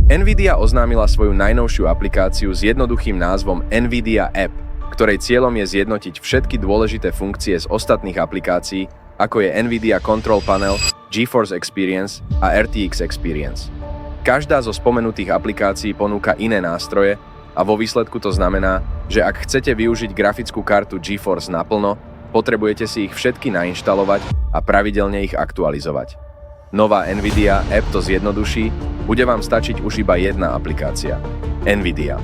NVIDIA oznámila svoju najnovšiu aplikáciu s jednoduchým názvom NVIDIA App, ktorej cieľom je zjednotiť všetky dôležité funkcie z ostatných aplikácií, ako je NVIDIA Control Panel, GeForce Experience a RTX Experience. Každá zo spomenutých aplikácií ponúka iné nástroje a vo výsledku to znamená, že ak chcete využiť grafickú kartu GeForce naplno, potrebujete si ich všetky nainštalovať a pravidelne ich aktualizovať. Nová NVIDIA App to zjednoduší, bude vám stačiť už iba jedna aplikácia – NVIDIA.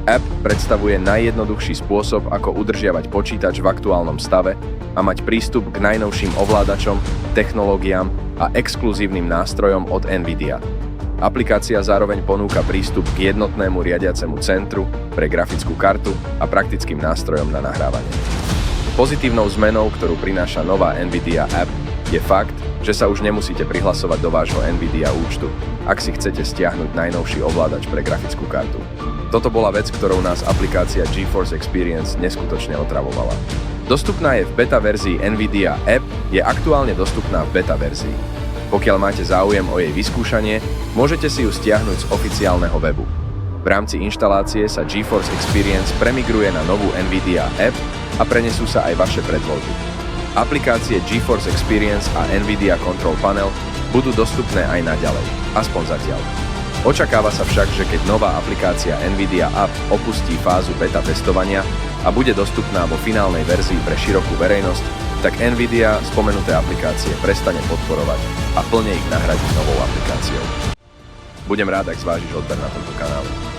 App predstavuje najjednoduchší spôsob, ako udržiavať počítač v aktuálnom stave a mať prístup k najnovším ovládačom, technológiám a exkluzívnym nástrojom od NVIDIA. Aplikácia zároveň ponúka prístup k jednotnému riadiacemu centru pre grafickú kartu a praktickým nástrojom na nahrávanie. Pozitívnou zmenou, ktorú prináša nová NVIDIA App, je fakt, že sa už nemusíte prihlasovať do vášho NVIDIA účtu, ak si chcete stiahnuť najnovší ovládač pre grafickú kartu. Toto bola vec, ktorou nás aplikácia GeForce Experience neskutočne otravovala. Dostupná je v beta verzii NVIDIA App, je aktuálne dostupná v beta verzii. Pokiaľ máte záujem o jej vyskúšanie, môžete si ju stiahnuť z oficiálneho webu. V rámci inštalácie sa GeForce Experience premigruje na novú NVIDIA App a prenesú sa aj vaše predvoľby. Aplikácie GeForce Experience a NVIDIA Control Panel budú dostupné aj naďalej, aspoň zatiaľ. Očakáva sa však, že keď nová aplikácia NVIDIA App opustí fázu beta testovania a bude dostupná vo finálnej verzii pre širokú verejnosť, tak NVIDIA spomenuté aplikácie prestane podporovať a plne ich nahradí novou aplikáciou. Budem rád, ak zvážiš odber na tomto kanále.